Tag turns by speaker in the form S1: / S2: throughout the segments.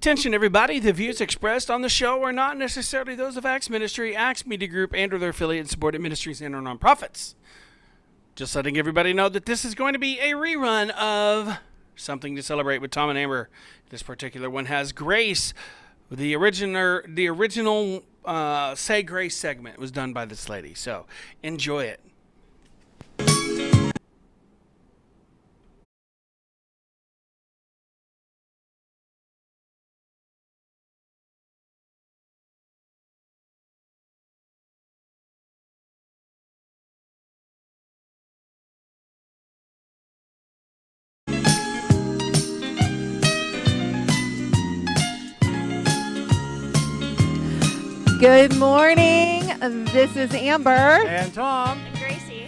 S1: Attention everybody, the views expressed on the show are not necessarily those of Acts Ministry, Acts Media Group, and or their affiliate and supported ministries and or nonprofits. Just letting everybody know that this is going to be a rerun of Something to Celebrate with Tom and Amber. This particular one has Grace. The original Say Grace segment was done by this lady, so enjoy it.
S2: Good morning. This is Amber.
S3: And Tom.
S4: And Gracie.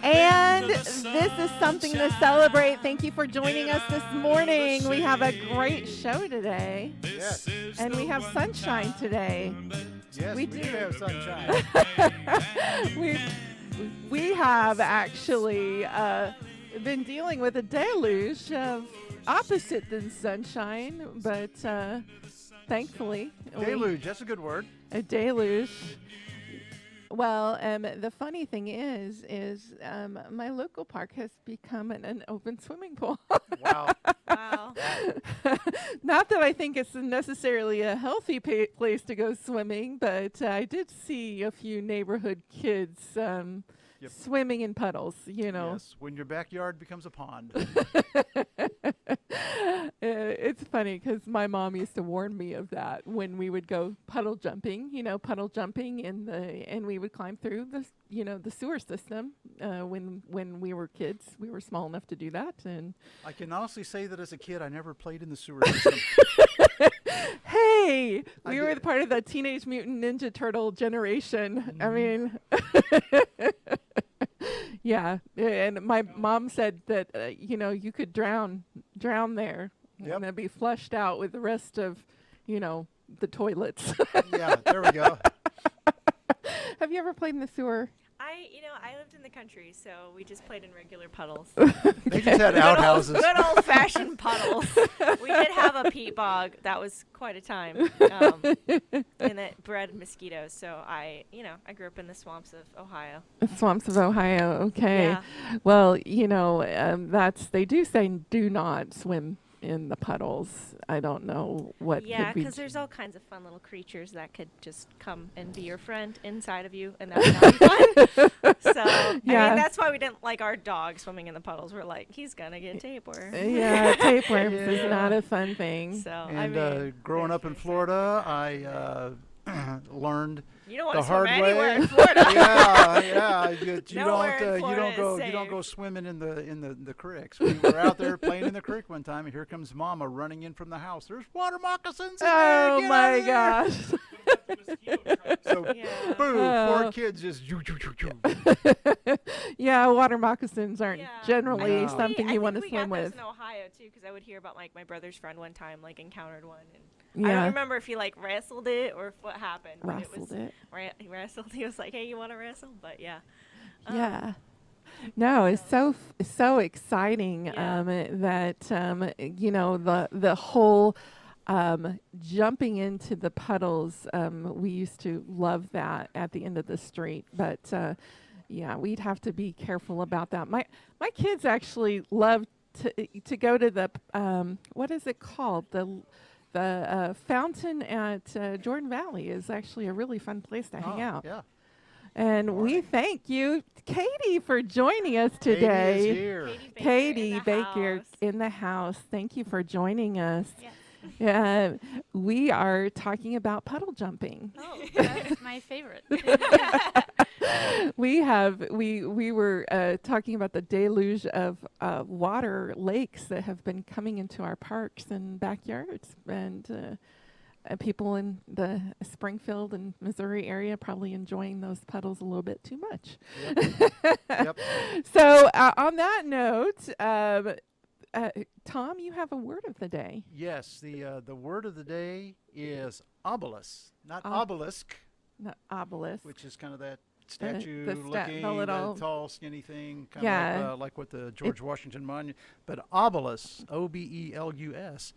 S2: And this is Something to Celebrate. Thank you for joining us this morning. We have a great show today.
S3: Yes.
S2: And we have sunshine today.
S3: Yes,
S2: We
S3: we
S2: do.
S3: do have sunshine.
S2: we have actually been dealing with a deluge of opposite than sunshine, but thankfully.
S3: Deluge, that's a good word.
S2: A deluge. Well, the funny thing is my local park has become an open swimming pool.
S3: Wow.
S4: Wow.
S2: Not that I think it's necessarily a healthy place to go swimming, but I did see a few neighborhood kids swimming in puddles, you know.
S3: Yes, when your backyard becomes a pond.
S2: It's funny because my mom used to warn me of that when we would go puddle jumping, and we would climb through the sewer system when we were kids. We were small enough to do that, and
S3: I can honestly say that as a kid, I never played in the sewer system.
S2: hey, we were
S3: did.
S2: the part of the Teenage Mutant Ninja Turtle generation. I mean, yeah. And my mom said that you could drown there,
S3: Yep.
S2: and then be flushed out with the rest of, the toilets.
S3: Yeah, there we go.
S2: Have you ever played in the sewer?
S4: I lived in the country, so we just played in regular puddles.
S3: They just had outhouses.
S4: Good old-fashioned puddles. We did have a peat bog. That was quite a time. And that bred mosquitoes. So I grew up in the swamps of Ohio.
S2: Swamps of Ohio. Okay.
S4: Yeah.
S2: Well, they do say do not swim in the puddles. I don't know what.
S4: Yeah,
S2: could be
S4: because there's all kinds of fun little creatures that could just come and be your friend inside of you, and that would not be fun. So,
S2: Yeah.
S4: I mean, that's why we didn't like our dog swimming in the puddles. We're like, he's going to get tapeworm.
S2: Yeah, tapeworms
S3: Yeah.
S2: is not a fun thing.
S4: So,
S3: And growing up in Florida, I learned
S4: you don't want
S3: the
S4: to swim
S3: hard
S4: anywhere
S3: way.
S4: in Florida.
S3: yeah. You
S4: Nowhere in
S3: don't
S4: Florida is
S3: you don't
S4: safe.
S3: go swimming in the creeks. We were out there playing in the creek one time, and here comes Mama running in from the house. There's water moccasins in there.
S2: Oh
S3: Get
S2: my
S3: out of there.
S2: gosh.
S3: So,
S4: Yeah.
S3: boo!
S2: Oh.
S3: 4 kids just.
S2: Yeah, water moccasins aren't
S4: Yeah.
S2: generally
S3: No.
S2: something you want to
S4: we
S2: swim
S4: got those
S2: with.
S4: in Ohio too, because I would hear about my brother's friend one time encountered one, and I
S2: Yeah.
S4: don't remember if he wrestled it or if what happened. but
S2: Wrestled it.
S4: He wrestled. He was like, "Hey, you want to wrestle?" But yeah.
S2: Yeah. No, it's so exciting
S4: Yeah.
S2: that the whole jumping into the puddles. We used to love that at the end of the street, but yeah, we'd have to be careful about that. My kids actually love to go to the what is it called, the fountain at Jordan Valley is actually a really fun place to hang out.
S3: Yeah.
S2: And we thank you, Katie, for joining us
S3: Katie is
S2: today.
S3: here.
S2: Katie Baker
S4: Baker
S2: in the house. Thank you for joining us.
S4: Yes.
S2: We are talking about puddle jumping.
S5: Oh, that's my favorite.
S2: We were talking about the deluge of water lakes that have been coming into our parks and backyards, and people in the Springfield and Missouri area probably enjoying those puddles a little bit too much.
S3: Yep.
S2: So on that note, Tom, you have a word of the day.
S3: Yes, the word of the day is obelisk, not
S2: Ob-
S3: obelisk,
S2: Not obelisk.
S3: which is kind of that statue
S2: the
S3: looking,
S2: little
S3: tall, skinny thing, kind of
S2: Yeah.
S3: like what the George Washington Monument. But obelisk, Obelus,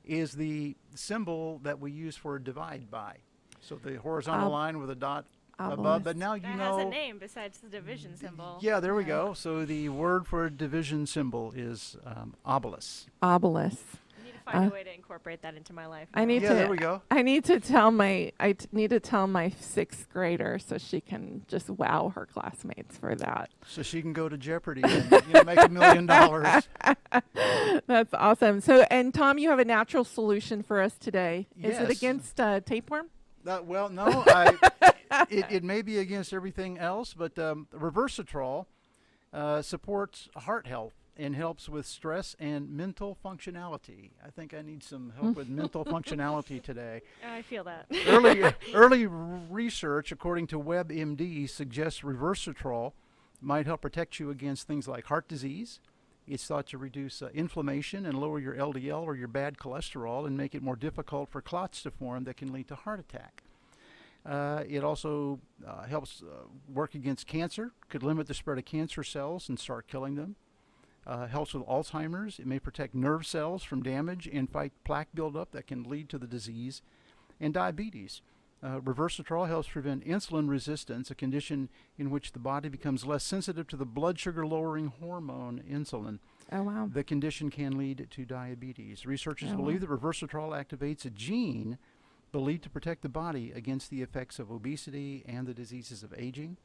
S3: is the symbol that we use for divide by. So the horizontal line with a dot above.
S2: obelisk.
S3: But now you
S4: That
S3: know.
S4: has a name besides the division symbol.
S3: Yeah, there we go. So the word for division symbol is obelisk.
S2: Obelisk.
S4: I need to find a way to incorporate that into my life.
S2: I need
S3: Yeah,
S2: to.
S3: there we go.
S2: I need to tell my. Need to tell my sixth grader so she can just wow her classmates for that.
S3: So she can go to Jeopardy and make $1 million.
S2: That's awesome. So, and Tom, you have a natural solution for us today. Is it
S3: Yes.
S2: against tapeworm?
S3: Well, no, it may be against everything else, but Reversitrol supports heart health and helps with stress and mental functionality. I think I need some help with mental functionality today.
S4: Oh, I feel that.
S3: Early research, according to WebMD, suggests Reversitrol might help protect you against things like heart disease. It's thought to reduce inflammation and lower your LDL or your bad cholesterol and make it more difficult for clots to form that can lead to heart attack. It also helps work against cancer, could limit the spread of cancer cells and start killing them. Helps with Alzheimer's. It may protect nerve cells from damage and fight plaque buildup that can lead to the disease. And diabetes. Reversitrol helps prevent insulin resistance, a condition in which the body becomes less sensitive to the blood sugar lowering hormone insulin.
S2: Oh wow.
S3: The condition can lead to diabetes. Researchers believe that Reversitrol activates a gene believed to protect the body against the effects of obesity and the diseases of aging.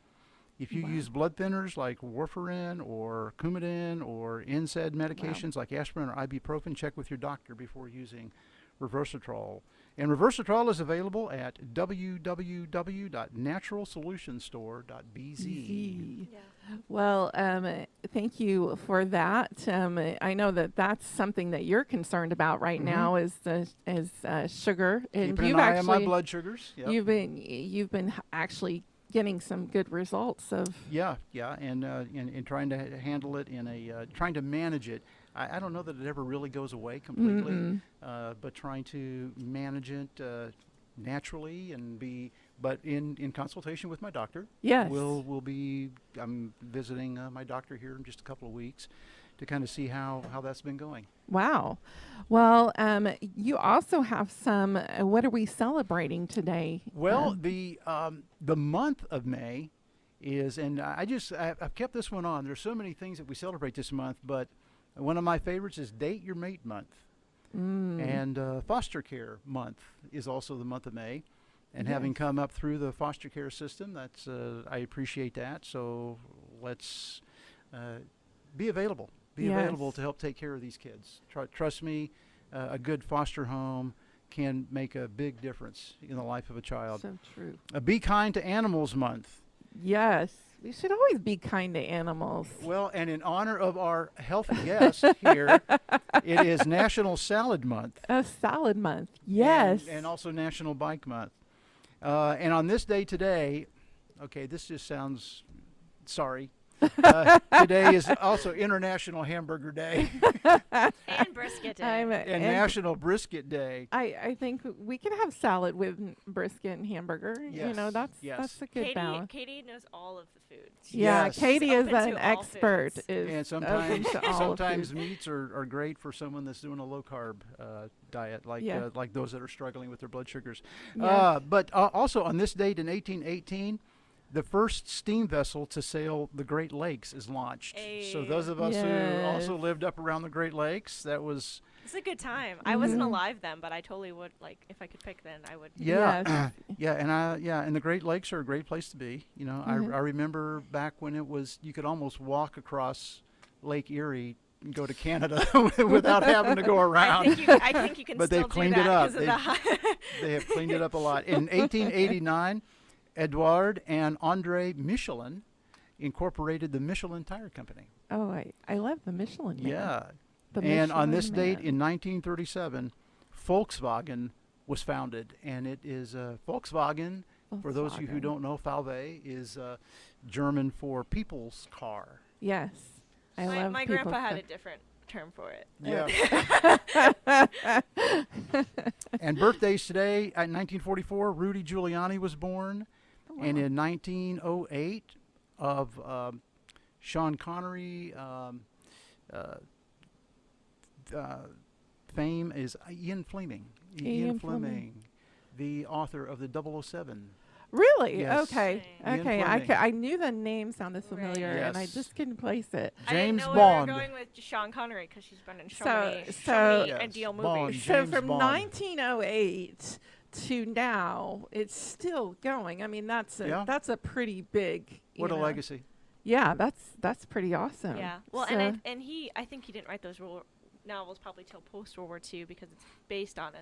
S3: If you use blood thinners like warfarin or Coumadin or NSAID medications like aspirin or ibuprofen, check with your doctor before using Reversitrol. And Reversitrol is available at www.naturalsolutionstore.bz.
S4: Yeah.
S2: Well, thank you for that. I know that that's something that you're concerned about right now is sugar, and
S3: Keeping
S2: you've
S3: an eye on my
S2: actually
S3: blood sugars. Yep.
S2: you've been actually getting some good results of.
S3: Yeah, and trying to handle it in a trying to manage it. I don't know that it ever really goes away completely, but trying to manage it naturally and but in consultation with my doctor.
S2: Yes.
S3: We'll be. I'm visiting my doctor here in just a couple of weeks to kind of see how that's been going.
S2: Wow. Well, you also have some. What are we celebrating today?
S3: Well, the month of May is, and I've kept this one on. There's so many things that we celebrate this month, but one of my favorites is Date Your Mate Month, and Foster Care Month is also the month of May. And having come up through the foster care system, that's I appreciate that. So let's be available. Be available to help take care of these kids. Trust me, a good foster home can make a big difference in the life of a child.
S2: So true.
S3: Be Kind to Animals Month.
S2: Yes. We should always be kind to animals.
S3: Well, and in honor of our healthy guest here, it is National Salad Month.
S2: A salad month. Yes.
S3: And also National Bike Month. And on this day today, okay, this just sounds sorry. Today is also International Hamburger Day
S4: And brisket day.
S3: and National Brisket Day.
S2: I think we can have salad with brisket and hamburger. You know,
S3: Yes.
S2: that's a good balance.
S4: Katie knows all of the foods.
S2: Yeah,
S3: Yes.
S2: Katie is
S4: Open to
S2: an
S4: all
S2: expert.
S4: foods.
S2: Is
S3: And
S2: open to all
S3: sometimes
S2: foods.
S3: meats are great for someone that's doing a low carb diet, like those that are struggling with their blood sugars.
S2: Yeah.
S3: But also on this date in 1818, the first steam vessel to sail the Great Lakes is launched. So those of us who also lived up around the Great Lakes, that was
S4: It's a good time. I wasn't alive then, but I totally would, like, if I could pick then, I would.
S2: Yes.
S3: and the Great Lakes are a great place to be. You know, I remember back when it was you could almost walk across Lake Erie and go to Canada without having to go around.
S4: I think you can
S3: But
S4: still
S3: they've cleaned
S4: do
S3: it
S4: that
S3: up.
S4: because of the high.
S3: They have cleaned it up a lot. In 1889, Edouard and Andre Michelin incorporated the Michelin Tire Company.
S2: Oh, I love the Michelin Man.
S3: Yeah.
S2: The
S3: And on
S2: Michelin
S3: this date
S2: Man.
S3: in 1937, Volkswagen was founded. And it is Volkswagen, for those of you who
S2: Volkswagen.
S3: don't know, Valve is German for people's car.
S2: Yes. I love
S4: My
S2: people's
S4: grandpa had
S2: stuff.
S4: a different term for it.
S3: Yeah. And birthdays today, in 1944, Rudy Giuliani was born. And in 1908, of Sean Connery fame is Ian Fleming.
S2: Ian Fleming.
S3: The author of the 007.
S2: Really?
S3: Yes.
S2: Okay.
S3: Ian
S2: Okay.
S3: Fleming.
S2: I knew the name sounded familiar, and I
S3: Yes.
S2: just couldn't place it.
S4: I didn't
S3: James
S4: know
S3: Bond.
S4: we were going with Sean Connery because she's been in so, many
S3: Yes,
S4: and deal
S3: Bond.
S4: movies.
S2: So
S3: James
S2: from
S3: Bond.
S2: 1908 to now, it's still going. I mean, that's a pretty big.
S3: What a
S2: you know.
S3: legacy.
S2: Yeah, that's pretty awesome.
S4: Yeah. Well,
S2: So-
S4: and I think he didn't write those novels probably till post World War II because it's based on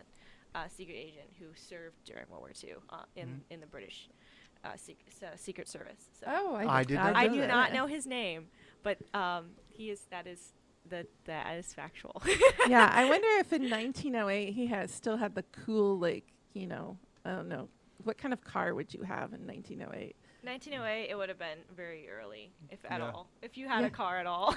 S4: a secret agent who served during World War II in the British Secret Service. So
S2: Oh,
S3: I did not
S4: I
S3: know
S4: do
S3: that.
S4: not know his name, but that is factual.
S2: Yeah, I wonder if in 1908 he still had the cool, like, I don't know, what kind of car would you have in 1908?
S4: 1908, it would have been very early, if at
S3: Yeah.
S4: all, if you had
S2: Yeah.
S4: a car at all.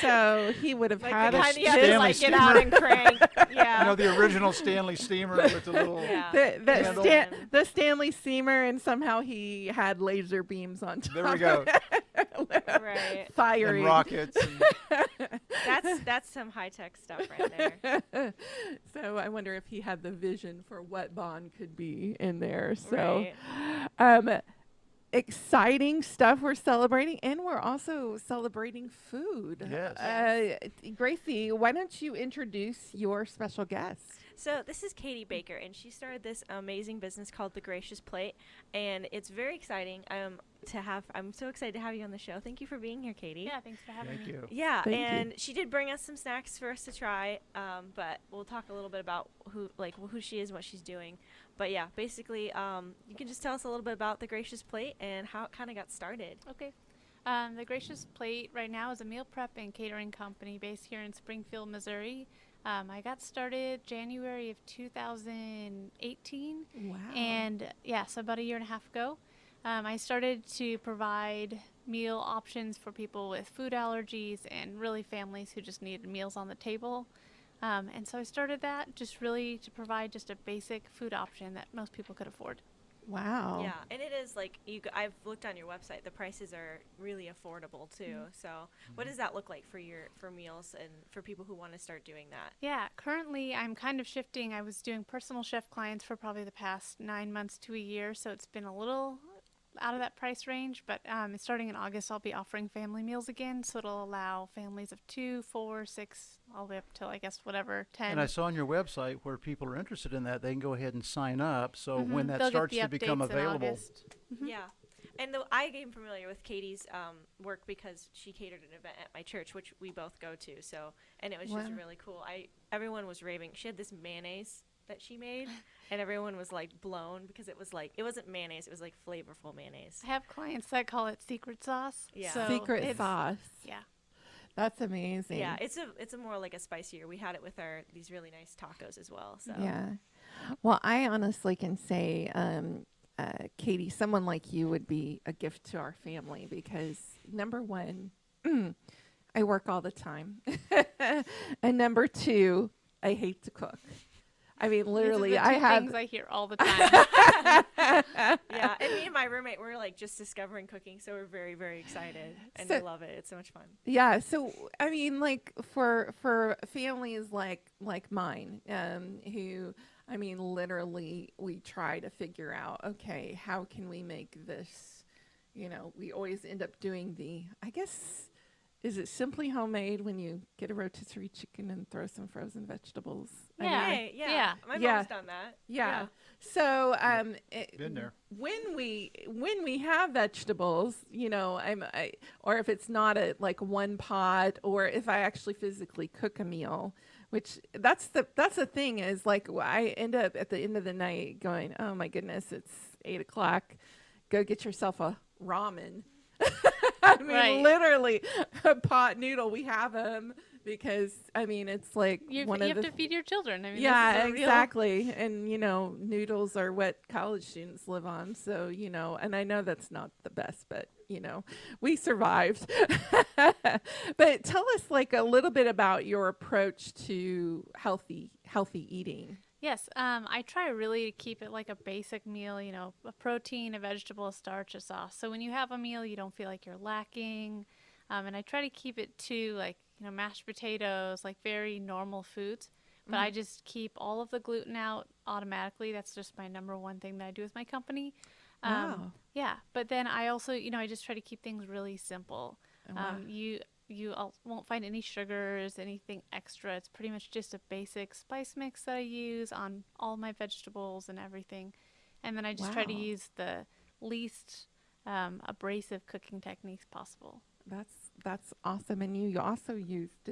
S2: So he would have
S4: Like
S2: had
S4: the
S2: a
S4: kind you had to
S3: Stanley
S4: like get out
S3: steamer.
S4: and crank. Yeah.
S3: You know, the original Stanley steamer with the little.
S4: Yeah.
S3: handle.
S2: the Stanley Steamer, and somehow he had laser beams on top.
S3: There we go.
S4: Right.
S2: Firing.
S3: And rockets. And
S4: That's some high tech stuff right there.
S2: So I wonder if he had the vision for what Bond could be in there. So,
S4: Right.
S2: Exciting stuff we're celebrating, and we're also celebrating food.
S3: Yes.
S2: Gracie, why don't you introduce your special guest?
S4: So this is Katie Baker, and she started this amazing business called The Gracious Plate, and it's very exciting. I'm so excited to have you on the show. Thank you for being here, Katie.
S5: Yeah, thanks for having
S3: Thank
S5: me.
S3: you.
S4: Yeah,
S2: Thank you.
S4: and she did bring us some snacks for us to try, but we'll talk a little bit about who she is and what she's doing. But yeah, basically, you can just tell us a little bit about The Gracious Plate and how it kind of got started.
S5: Okay. The Gracious Plate right now is a meal prep and catering company based here in Springfield, Missouri. I got started January of 2018.
S2: Wow.
S5: And yeah, so about a year and a half ago, I started to provide meal options for people with food allergies and really families who just needed meals on the table. And so I started that just really to provide just a basic food option that most people could afford.
S2: Wow.
S4: Yeah, and it is like I've looked on your website. The prices are really affordable too. So, what does that look like for meals and for people who want to start doing that?
S5: Yeah, currently I'm kind of shifting. I was doing personal chef clients for probably the past 9 months to a year, so it's been a little out of that price range, but starting in August I'll be offering family meals again, so it'll allow families of 2, 4, 6, all the way up till I guess whatever 10.
S3: And I saw on your website where people are interested in that, they can go ahead and sign up. So when that
S5: They'll get
S3: starts
S5: the
S3: to become
S5: updates in
S3: available,
S5: August.
S4: Yeah, and I became familiar with Katie's work because she catered an event at my church, which we both go to. So, and it was just
S2: Wow.
S4: really cool. Everyone was raving. She had this mayonnaise that she made, and everyone was like blown because it wasn't mayonnaise, it was like flavorful mayonnaise.
S5: I have clients that call it secret sauce.
S4: Yeah.
S5: So
S2: Secret
S5: it's-
S2: sauce.
S5: Yeah.
S2: That's amazing.
S4: Yeah, it's a more like a spicier. We had it with these really nice tacos as well. So
S2: Yeah. Well, I honestly can say, Katie, someone like you would be a gift to our family because number one, I work all the time. And number two, I hate to cook. I mean,
S5: These are
S2: literally,
S5: the
S2: I
S5: two
S2: have.
S5: things I hear all the time.
S4: yeah, and me and my roommate we're like just discovering cooking, so we're very very excited and we
S2: So-
S4: love it. It's so much fun.
S2: Yeah, so I mean, like for families like mine, who I mean, literally, we try to figure out, okay, how can we make this? You know, we always end up doing I guess, is it simply homemade when you get a rotisserie chicken and throw some frozen vegetables? I mean,
S5: Yeah.
S4: Hey, yeah,
S5: Yeah.
S4: my
S2: Yeah.
S4: mom's done that.
S2: yeah. So
S3: been there.
S2: when we have vegetables, you know, or if it's not like one pot, or if I actually physically cook a meal, which that's the thing is like I end up at the end of the night going, oh my goodness, it's 8:00. Go get yourself a ramen. I mean,
S5: Right.
S2: literally a pot noodle. We have them because I mean it's like
S5: You
S2: one
S5: have
S2: of the
S5: to feed your children. I mean,
S2: yeah,
S5: this is a real-
S2: exactly. And, you know, noodles are what college students live on. So, you know, and I know that's not the best, but, you know, we survived. But tell us like a little bit about your approach to healthy eating.
S5: Yes, I try really to keep it like a basic meal, you know, a protein, a vegetable, a starch, a sauce. So when you have a meal, you don't feel like you're lacking. And I try to keep it to like, you know, mashed potatoes, like very normal foods. But I just keep all of the gluten out automatically. That's just my number one thing that I do with my company.
S2: Wow.
S5: Yeah, but then I also, you know, I just try to keep things really simple.
S2: Wow.
S5: Won't find any sugars, anything extra. It's pretty much just a basic spice mix that I use on all my vegetables and everything. And then I just try to
S2: Wow.
S5: use the least abrasive cooking techniques possible.
S2: That's awesome. And you also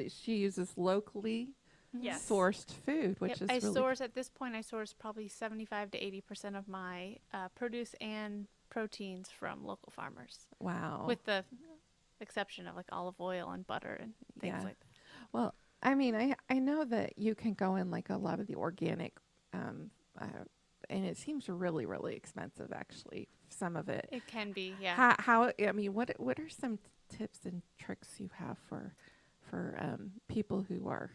S2: she uses locally
S4: Yes.
S2: sourced food, which
S5: Yep,
S2: is
S5: I
S2: really
S5: source at this point. I source probably 75 to 80% of my produce and proteins from local farmers,
S2: wow.
S5: with the exception of like olive oil and butter and things
S2: Yeah.
S5: like that.
S2: Well, I mean, I know that you can go in like a lot of the organic, uh, and it seems really really expensive actually. Some of it.
S5: It can be, yeah.
S2: How I mean, what are some tips and tricks you have for people who are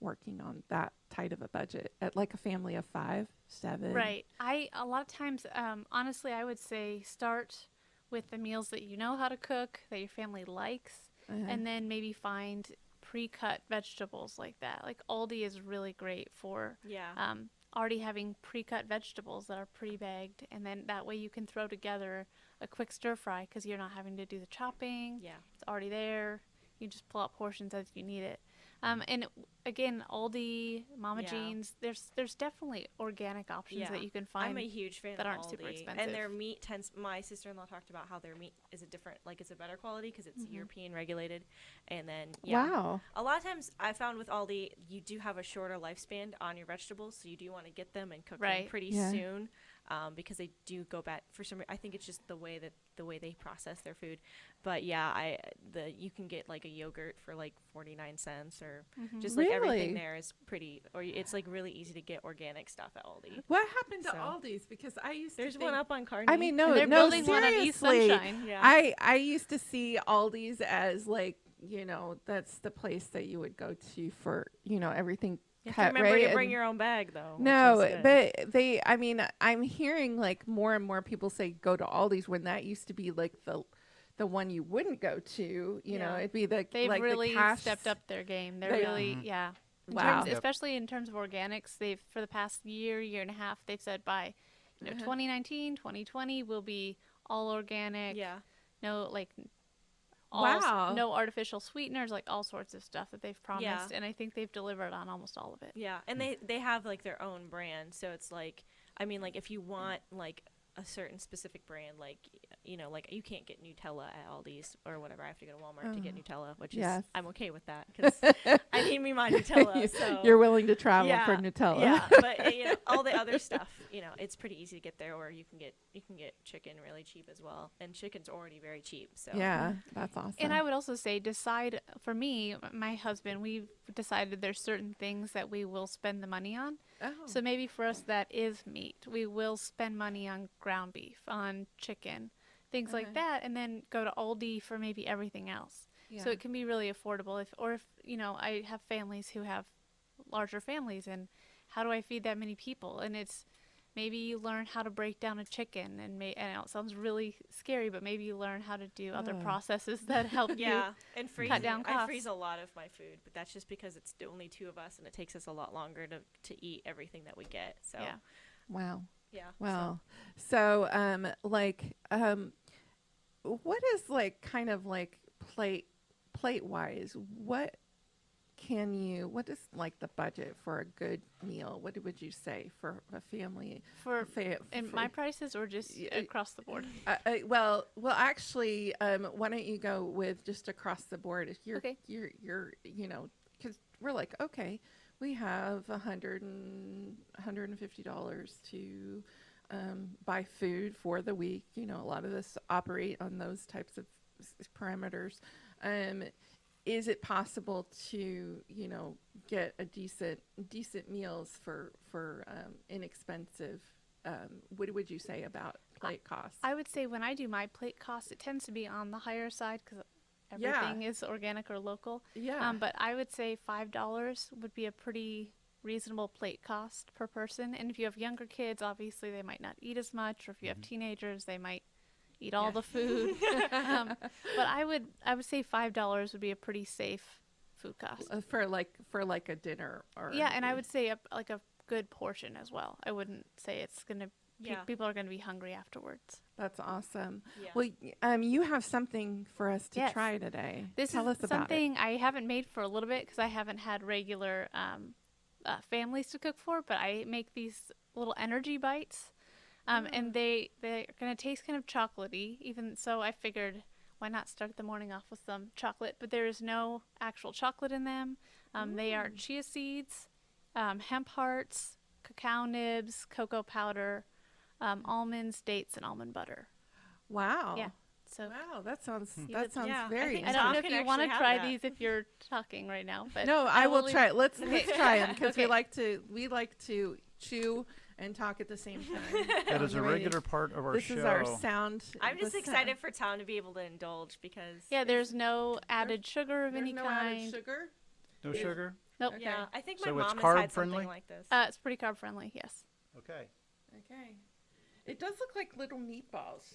S2: working on that tight of a budget at like a family of 5, 7?
S5: Right. A lot of times, honestly, I would say start with the meals that you know how to cook, that your family likes, and then maybe find pre-cut vegetables like that. Like Aldi is really great for
S4: Yeah.
S5: already having pre-cut vegetables that are pre-bagged, and then that way you can throw together a quick stir fry because you're not having to do the chopping.
S4: Yeah.
S5: It's already there. You just pull out portions as you need it. And again, Aldi, Mama
S4: Yeah.
S5: Jean's, there's definitely organic options
S4: Yeah.
S5: that you can find.
S4: I'm a huge fan
S5: that
S4: of
S5: aren't super
S4: Aldi.
S5: expensive.
S4: And their meat tends. My sister-in-law talked about how their meat is a different, like it's a better quality because it's European regulated. And then
S2: Wow.
S4: a lot of times I found with Aldi, you do have a shorter lifespan on your vegetables, so you do want to get them and cook them
S5: Right.
S4: pretty
S2: Yeah.
S4: soon, because they do go bad for some. I think it's just the way they process their food. But yeah, you can get like a yogurt for like 49 cents or just like
S2: Really?
S4: everything there is pretty, or it's like really easy to get organic stuff at Aldi.
S2: What happened to
S4: So-
S2: Aldi's? Because I used
S4: There's
S2: to
S4: one
S2: think,
S4: up on Carney.
S2: I mean, no,
S5: And they're
S2: no,
S5: building one on East
S2: seriously.
S5: Sunshine.
S4: Yeah.
S2: I used to see Aldi's as like, that's the place that you would go to for, everything
S4: You have
S2: cut,
S4: to remember
S2: right?
S4: to bring
S2: And-
S4: your own bag, though. which
S2: No,
S4: is good.
S2: but I mean, I'm hearing like more and more people say go to Aldi's when that used to be like the one you wouldn't go to.
S4: Yeah.
S2: It'd be the
S5: They've
S2: like
S5: really
S2: the cash
S5: stepped up their game. They're
S2: They-
S5: really, yeah. In
S2: Wow.
S5: terms-
S2: Yep.
S5: especially in terms of organics, they've for the past year and a half, they've said by 2019, 2020 will be all organic.
S4: Yeah.
S5: No
S2: Wow.
S5: no artificial sweeteners, like all sorts of stuff that they've promised,
S4: Yeah.
S5: and I think they've delivered on almost all of it.
S4: Yeah, and they have like their own brand, so it's like, I mean, like if you want like a certain specific brand, like like you can't get Nutella at Aldi's or whatever. I have to go to Walmart to get Nutella, which
S2: Yes.
S4: is I'm okay with that because I need me my Nutella. So
S2: You're willing to travel
S4: yeah,
S2: for Nutella.
S4: Yeah, but all the other stuff, it's pretty easy to get there, or you can get chicken really cheap as well, and chicken's already very cheap. So
S2: Yeah, that's awesome.
S5: And I would also say decide, for me, my husband, we've decided there's certain things that we will spend the money on.
S2: Oh.
S5: So maybe for us that is meat. We will spend money on ground beef, on chicken, things like that, and then go to Aldi for maybe everything else. So
S2: Yeah.
S5: it can be really affordable. If I have families who have larger families, and how do I feed that many people? And it's maybe you learn how to break down a chicken, and I know it sounds really scary, but maybe you learn how to do other processes that help
S4: yeah, and freezing.
S5: cut down
S4: I
S5: costs.
S4: freeze a lot of my food, but that's just because it's only 2 of us, and it takes us a lot longer to eat everything that we get. So
S5: Yeah.
S2: Wow.
S4: yeah.
S2: Wow. So, what is like kind of like plate wise? What is like the budget for a good meal? What would you say for a family?
S5: for and
S2: for-
S5: my prices, or just across the board.
S2: Well, actually, why don't you go with just across the board? If you're,
S5: Okay.
S2: you're, because we're like, okay, we have $150 to buy food for the week. A lot of us operate on those types of parameters. Is it possible to, get a decent meals for inexpensive? What would you say about plate costs?
S5: I would say when I do my plate costs, it tends to be on the higher side because everything is organic or local.
S2: Yeah.
S5: But I would say $5 would be a pretty reasonable plate cost per person. And if you have younger kids, obviously they might not eat as much, or if you have teenagers, they might eat all the food. But I would say $5 would be a pretty safe food cost.
S2: For like a dinner or
S5: Yeah, and I would say like a good portion as well. I wouldn't say it's gonna.
S4: Yeah.
S5: People are gonna be hungry afterwards.
S2: That's awesome.
S4: Yeah.
S2: Well, you have something for us to
S5: Yes.
S2: try today.
S5: This
S2: Tell
S5: is
S2: us about
S5: something I haven't made for a little bit because I haven't had regular families to cook for. But I make these little energy bites, and they're gonna taste kind of chocolatey. Even so, I figured why not start the morning off with some chocolate? But there is no actual chocolate in them. They are chia seeds, hemp hearts, cacao nibs, cocoa powder, almonds, dates, and almond butter.
S2: it. Wow.
S5: Yeah. So
S2: Wow, that sounds
S5: Yeah,
S4: I
S2: very.
S4: think
S5: I
S2: interesting.
S5: don't know
S4: Tom
S5: if
S4: can
S5: you want to
S4: actually
S5: try
S4: have that.
S5: these if you're talking right now, but
S2: No, I will
S5: leave-
S2: try it. Let's
S5: Okay.
S2: try them because
S5: Okay.
S2: we like to chew and talk at the same time.
S3: That is a
S2: Alrighty.
S3: regular part of our
S2: This
S3: show.
S2: is our sound.
S4: I'm just
S2: the
S4: excited for Tom to be able to indulge because
S5: yeah, there's no added sugar of
S2: There's
S5: any
S2: no
S5: kind.
S2: added sugar.
S3: No sugar?
S5: Nope.
S2: Okay.
S4: Yeah, I think my
S3: So it's
S4: mom has
S3: carb
S4: had
S3: friendly?
S4: something like this.
S5: It's pretty carb friendly. Yes.
S3: Okay.
S2: Okay. It does look like little meatballs.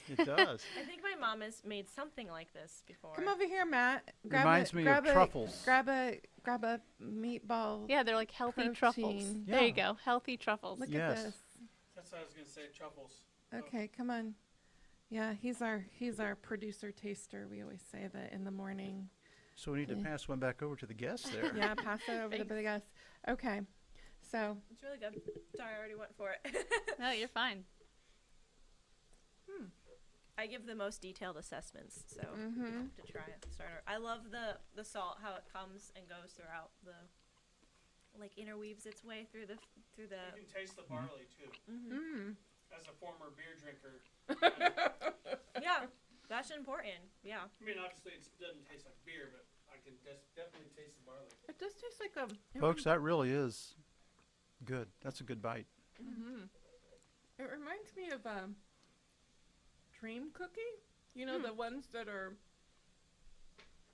S3: It does.
S4: I think my mom has made something like this before.
S2: Come over here, Matt.
S3: Reminds me of
S2: grab
S3: truffles.
S2: Grab a meatball.
S5: Yeah, they're like healthy truffles.
S2: Protein.
S5: There you
S3: Yeah.
S5: go, healthy truffles.
S2: Look
S3: Yes.
S2: at this.
S1: That's what I was going to say, truffles.
S2: Okay, come on. Yeah, he's our producer taster. We always say that in the morning.
S3: So we need to
S2: Yeah.
S3: pass one back over to the guests there.
S2: Yeah, pass it over to the guys. Okay, so
S4: It's really good. Sorry, I already went for it.
S5: No, you're fine.
S4: I give the most detailed assessments, so
S2: Mhm.
S4: you have to try it. Starter. I love the salt, how it comes and goes throughout the, like interweaves its way through the.
S1: You can taste the barley too. As a former beer drinker,
S4: Yeah, that's important. Yeah.
S1: I mean, obviously it doesn't taste like beer, but I can definitely taste the barley.
S2: it does taste like a.
S3: Folks, that really is good. That's a good bite.
S2: It reminds me of a dream cookie. You know, the ones that are,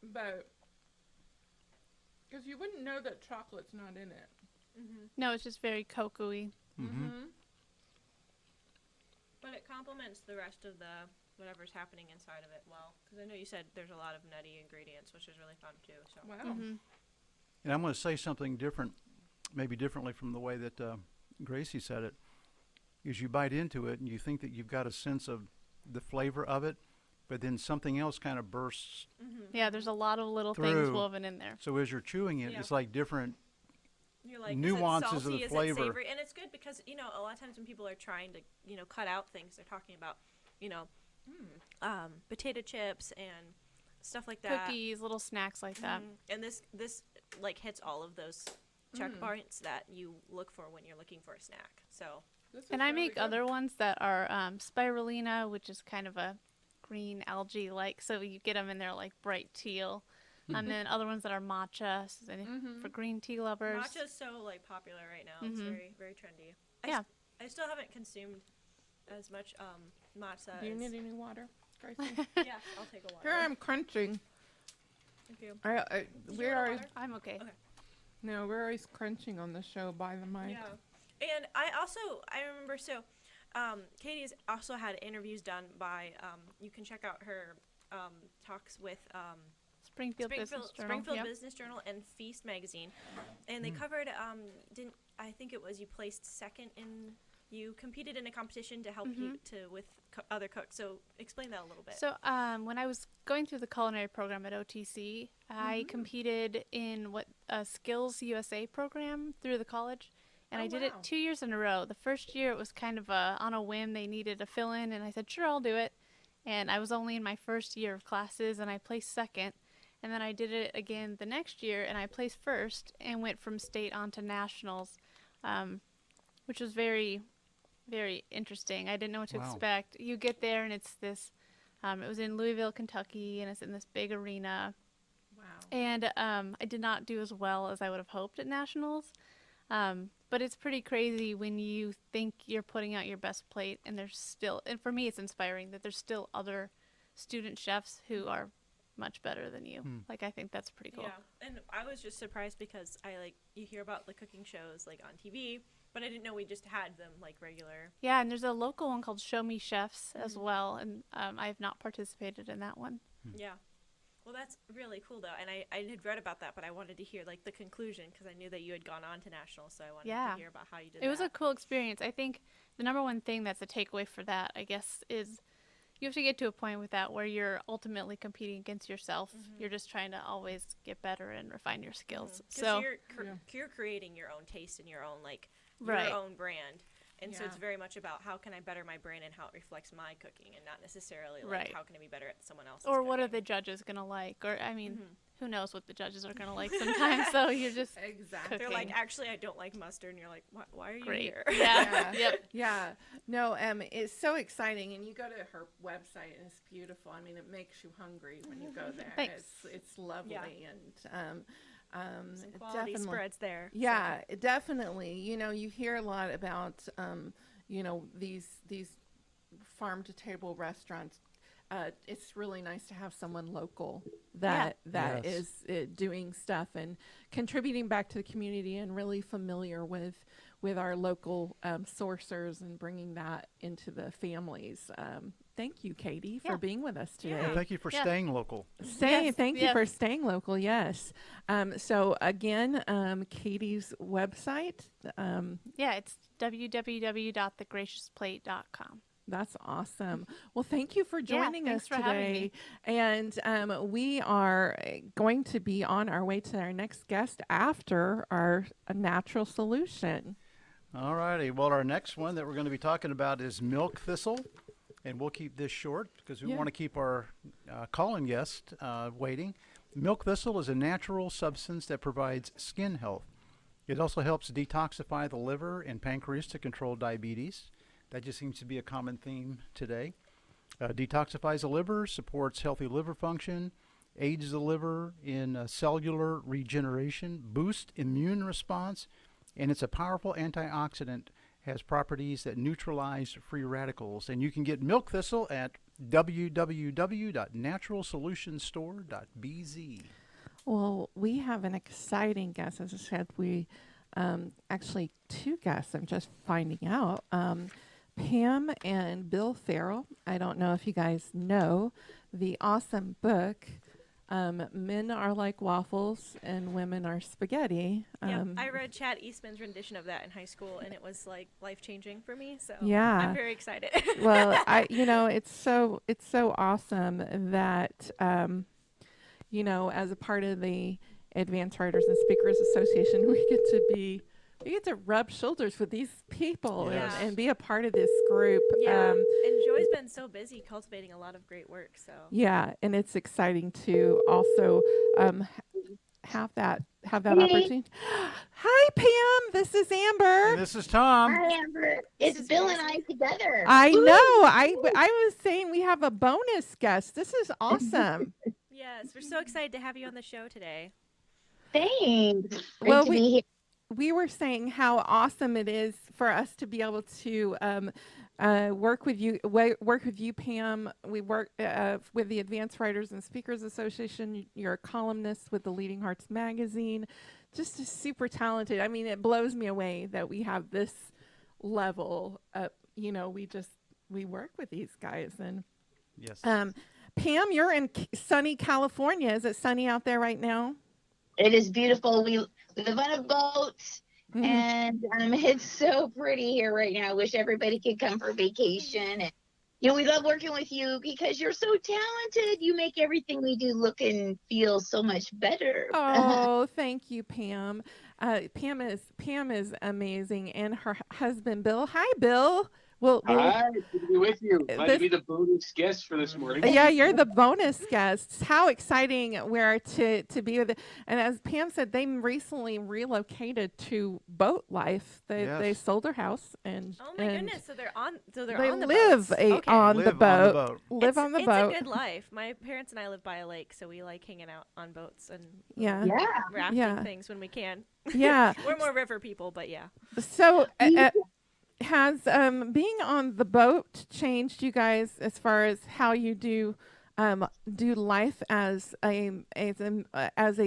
S2: but because you wouldn't know that chocolate's not in it.
S5: No, it's just very cocoa-y.
S3: Mm-hmm.
S4: But it complements the rest of the whatever's happening inside of it well. Because I know you said there's a lot of nutty ingredients, which is really fun too. So.
S2: Wow.
S3: And I'm going to say something different, maybe differently from the way that Gracie said it. Is you bite into it and you think that you've got a sense of the flavor of it, but then something else kind of bursts.
S5: Yeah, there's a lot of little things
S3: Through.
S5: woven in there.
S3: So as you're chewing it,
S4: Yeah.
S3: it's like different.
S4: You're like,
S3: Nuances
S4: is
S3: of
S4: it salty,
S3: the
S4: is
S3: flavor.
S4: It savory? And it's good because, a lot of times when people are trying to, cut out things, they're talking about, potato chips and stuff like that.
S5: Cookies, little snacks like that.
S4: And this like hits all of those check points that you look for when you're looking for a snack. So
S5: And I make other ones that are spirulina, which is kind of a green algae like, so you get them in there like bright teal. And then other ones that are matcha, so for green tea lovers.
S4: matcha is so like popular right now. It's very very trendy.
S5: Yeah.
S4: I still haven't consumed as much matcha.
S2: Do you
S4: as,
S2: need any water, Gracie?
S4: yeah, I'll take a water.
S2: Here I'm crunching.
S4: Thank you.
S2: We're always
S5: I'm okay.
S2: no, we're always crunching on the show by the mic.
S4: Yeah, and I remember Katie has also had interviews done by you can check out her talks with
S5: Springfield Business Journal.
S4: Springfield
S5: yep.
S4: Business Journal and Feast magazine, and they covered I think it was you placed second in. You competed in a competition to help you with other cooks. So explain that a little bit.
S5: So when I was going through the culinary program at OTC, I competed in a Skills USA program through the college. And
S2: Oh,
S5: I did
S2: wow.
S5: it 2 years in a row. The first year it was kind of on a whim. They needed a fill-in, and I said, sure, I'll do it. And I was only in my first year of classes, and I placed second. And then I did it again the next year, and I placed first and went from state on to nationals, which was very, very interesting. I didn't know what to
S3: Wow.
S5: expect. You get there, and it's this, it was in Louisville, Kentucky, and it's in this big arena.
S2: Wow.
S5: And I did not do as well as I would have hoped at nationals. But it's pretty crazy when you think you're putting out your best plate, and there's still, and for me it's inspiring that there's still other student chefs who are much better than you. Like, I think that's pretty cool.
S4: Yeah, and I was just surprised because you hear about the cooking shows like on TV, but I didn't know we just had them like regular.
S5: Yeah, and there's a local one called Show Me Chefs as well, and I have not participated in that one.
S4: Yeah. Well, that's really cool, though. And I had read about that, but I wanted to hear, like, the conclusion because I knew that you had gone on to nationals, so I wanted to hear about how you did
S5: It was a cool experience. I think the number one thing that's a takeaway for that, I guess, is you have to get to a point with that where you're ultimately competing against yourself. You're just trying to always get better and refine your skills. So
S4: you're creating your own taste and your own, like,
S5: Right.
S4: your own brand. And so it's very much about how can I better my brand and how it reflects my cooking, and not necessarily like how can I be better at someone else's
S5: or what are
S4: cooking.
S5: the judges going to like? Or, I mean, who knows what the judges are going to like sometimes, so you're just
S2: Exactly.
S4: They're like, actually, I don't like mustard, and you're like, why are you
S5: great.
S4: here?
S5: Yeah. Yep.
S2: Yeah. No, it's so exciting, and you go to her website, and it's beautiful. I mean, it makes you hungry when you go there.
S5: Thanks.
S2: It's lovely, and
S4: Some quality
S2: definitely
S4: spreads there.
S2: Yeah, definitely. You know, you hear a lot about, you know, these farm to table restaurants. It's really nice to have someone local that
S3: Yes.
S2: is doing stuff and contributing back to the community and really familiar with our local sourcers and bringing that into the families. Thank you, Katie, for
S5: Yeah.
S2: being with us today.
S3: Well, thank you for
S5: Yeah.
S3: staying local.
S5: Yes,
S2: Thank you
S5: yes.
S2: for staying local. Yes. So again, Katie's website.
S5: Yeah, it's www.thegraciousplate.com.
S2: That's awesome. Well, thank you for joining
S5: thanks
S2: us
S5: for having
S2: today.
S5: me.
S2: And we are going to be on our way to our next guest after our natural solution.
S3: All righty. Well, our next one that we're going to be talking about is milk thistle. And we'll keep this short because we
S2: Yeah.
S3: want to keep our call-in guest waiting. Milk thistle is a natural substance that provides skin health. It also helps detoxify the liver and pancreas to control diabetes. That just seems to be a common theme today. Detoxifies the liver, supports healthy liver function, aids the liver in cellular regeneration, boosts immune response, and it's a powerful antioxidant. Has properties that neutralize free radicals. And you can get milk thistle at www.naturalsolutionstore.bz.
S2: Well, we have an exciting guest. As I said, we actually two guests. I'm just finding out. Pam and Bill Farrell. I don't know if you guys know the awesome book, Men Are Like Waffles and Women Are Spaghetti.
S4: Yeah, I read Chad Eastman's rendition of that in high school, and it was like life-changing for me. So
S2: Yeah.
S4: I'm very excited.
S2: Well, it's so awesome that you know, as a part of the Advanced Writers and Speakers Association, we get to rub shoulders with these people
S3: Yes.
S2: and be a part of this group.
S4: Yeah, and Joy's been so busy cultivating a lot of great work. So
S2: Yeah, and it's exciting to also have that opportunity. Hi, Pam. This is Amber.
S3: And this is Tom.
S6: Hi, Amber. It's
S4: is
S6: Bill
S4: Gracie.
S6: and I together.
S2: I
S6: Woo!
S2: know. I was saying we have a bonus guest. This is awesome.
S4: yes, we're so excited to have you on the show today.
S6: Thanks. Great
S2: Well,
S6: to be here.
S2: We were saying how awesome it is for us to be able to work with you, Pam. We work with the Advanced Writers and Speakers Association. You're a columnist with the Leading Hearts magazine. Just super talented. I mean, it blows me away that we have this level. You know, we work with these guys. And
S3: Yes.
S2: Pam, you're in sunny California. Is it sunny out there right now?
S6: It is beautiful. We live on a boat,
S2: Mhm.
S6: and it's so pretty here right now. I wish everybody could come for vacation. And we love working with you because you're so talented. You make everything we do look and feel so much better.
S2: Oh, thank you, Pam. Pam is amazing, and her husband Bill. Hi, Bill. Well,
S7: Hi, good to be with you. Glad
S2: this-
S7: to be the bonus guest for this morning.
S2: yeah, you're the bonus guests. How exciting we are to be with it. And as Pam said, they recently relocated to boat life. They
S3: Yes.
S2: sold their house and
S4: Oh my
S2: and
S4: goodness! So they're on. So they're
S2: they
S4: on the
S2: live
S4: boats.
S2: on
S4: Okay.
S2: the boat. Live
S4: It's-
S2: on the boat.
S4: It's a good life. My parents and I live by a lake, so we like hanging out on boats and
S2: Yeah,
S6: Yeah.
S4: rafting
S2: Yeah.
S4: things when we can.
S2: yeah.
S4: We're more river people, but yeah.
S2: So, has being on the boat changed you guys as far as how you do do life as a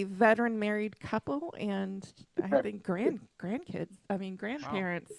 S2: veteran married couple, and I think grandkids. I mean grandparents.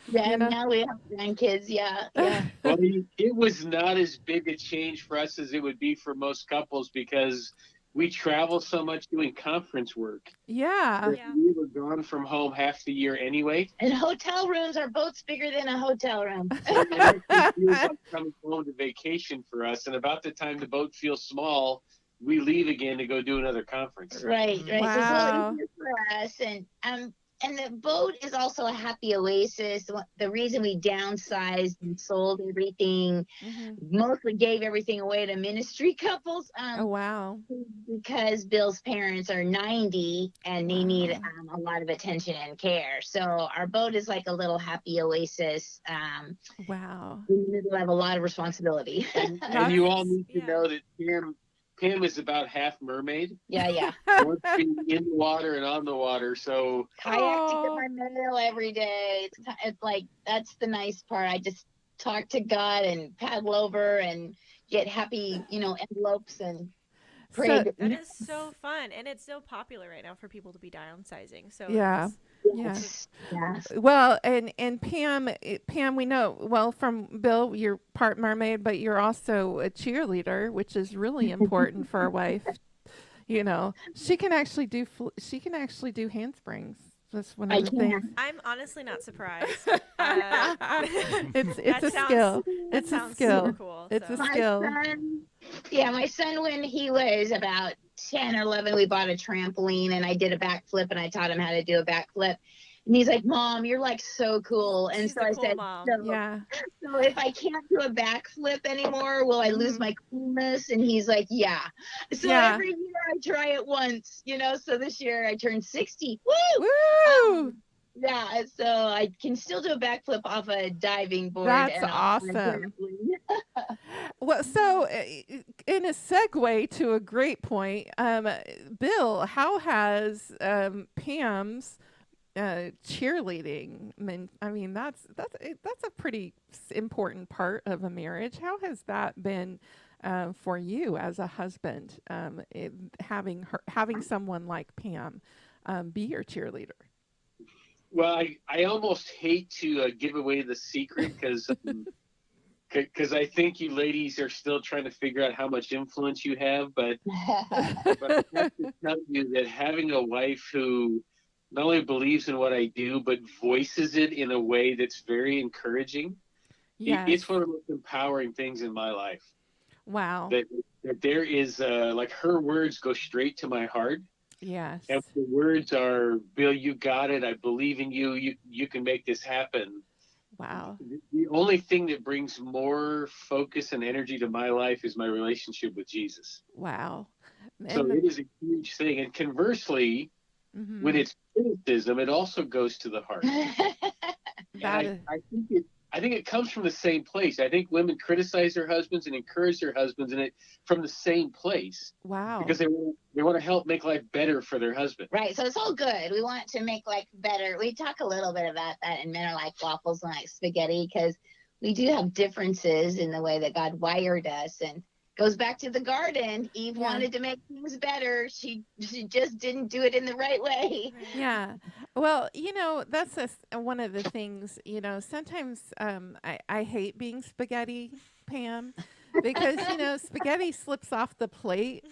S6: Yeah,
S2: You know.
S6: now we have grandkids. Yeah, yeah.
S7: Well, it was not as big a change for us as it would be for most couples because we travel so much doing conference work.
S2: Yeah.
S7: That we were gone from home half the year anyway.
S6: And hotel rooms are boats bigger than a hotel room.
S7: It actually feels like coming home to vacation for us. And about the time the boat feels small, we leave again to go do another conference.
S6: Right. So it's a
S2: Wow.
S6: little easier for us, and the boat is also a happy oasis. The reason we downsized and sold everything, mostly gave everything away to ministry couples,
S2: Oh wow.
S6: because Bill's parents are 90 and they need a lot of attention and care. So our boat is like a little happy oasis.
S2: Wow.
S6: In the middle of a lot of responsibility.
S7: And you all need to know that Pam is about half mermaid.
S6: Yeah.
S7: Wants to be in the water and on the water. So
S6: Kayak to get my mail every day. It's like, that's the nice part. I just talk to God and paddle over and get happy, envelopes and pray.
S2: So-
S4: That is so fun, and it's so popular right now for people to be downsizing. So
S2: Yeah.
S6: Yes.
S2: Well, and Pam, we know well from Bill, you're part mermaid, but you're also a cheerleader, which is really important for a wife. She can actually do handsprings. That's one of the things.
S4: I'm honestly not surprised.
S2: It's
S4: That
S2: a
S4: sounds-
S2: skill.
S4: that
S2: It's a
S4: sounds
S2: skill.
S4: super cool.
S2: It's
S4: so.
S2: a skill.
S6: My son, when he was about 10 or 11, we bought a trampoline and I did a backflip and I taught him how to do a backflip. And he's like, Mom, you're like so cool. And
S4: She's
S6: so
S4: a
S6: I
S4: cool
S6: said,
S4: mom.
S2: Yeah.
S6: so if I can't do a backflip anymore, will I lose my coolness? And he's like, yeah. So
S2: Yeah.
S6: every year I try it once, so this year I turned 60. Woo!
S2: Woo!
S6: Yeah, so I can still do a backflip off a diving board.
S2: That's
S6: and off a
S2: awesome.
S6: trampoline.
S2: Well, so in a segue to a great point, Bill, how has Pam's cheerleading? I mean, that's a pretty important part of a marriage. How has that been for you as a husband, having someone like Pam be your cheerleader?
S7: Well, I almost hate to give away the secret because I think you ladies are still trying to figure out how much influence you have. But I have to tell you that having a wife who not only believes in what I do, but voices it in a way that's very encouraging, it's one of the most empowering things in my life.
S2: Wow.
S7: That there is, like, her words go straight to my heart.
S2: Yes.
S7: And the words are, Bill, you got it. I believe in you. You can make this happen.
S2: Wow.
S7: The only thing that brings more focus and energy to my life is my relationship with Jesus.
S2: Wow.
S7: So it is a huge thing. And conversely, when it's criticism, it also goes to the heart. I think it comes from the same place. I think women criticize their husbands and encourage their husbands, and it from the same place.
S2: Wow.
S7: Because they want to help make life better for their husband.
S6: Right. So it's all good. We want to make life better. We talk a little bit about that, and men are like waffles and like spaghetti because we do have differences in the way that God wired us. And goes back to the garden. Eve wanted to make things better. She just didn't do it in the right way.
S2: Yeah. Well, that's one of the things, sometimes I hate being spaghetti, Pam, because, spaghetti slips off the plate,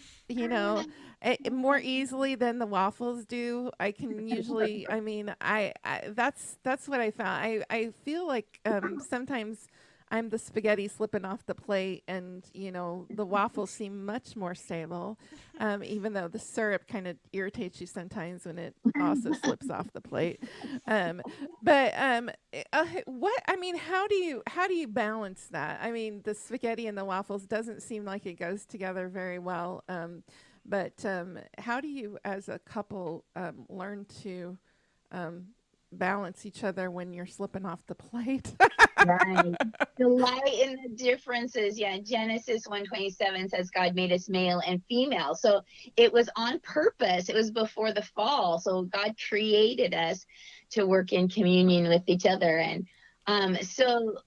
S2: more easily than the waffles do. I can usually, that's what I found. I feel like sometimes I'm the spaghetti slipping off the plate, and the waffles seem much more stable, even though the syrup kind of irritates you sometimes when it also slips off the plate. How do you balance that? I mean, the spaghetti and the waffles doesn't seem like it goes together very well. But how do you, as a couple, learn to balance each other when you're slipping off the plate?
S6: Right. Delight in the differences. Yeah. Genesis 1:27 says God made us male and female. So it was on purpose. It was before the fall. So God created us to work in communion with each other. And so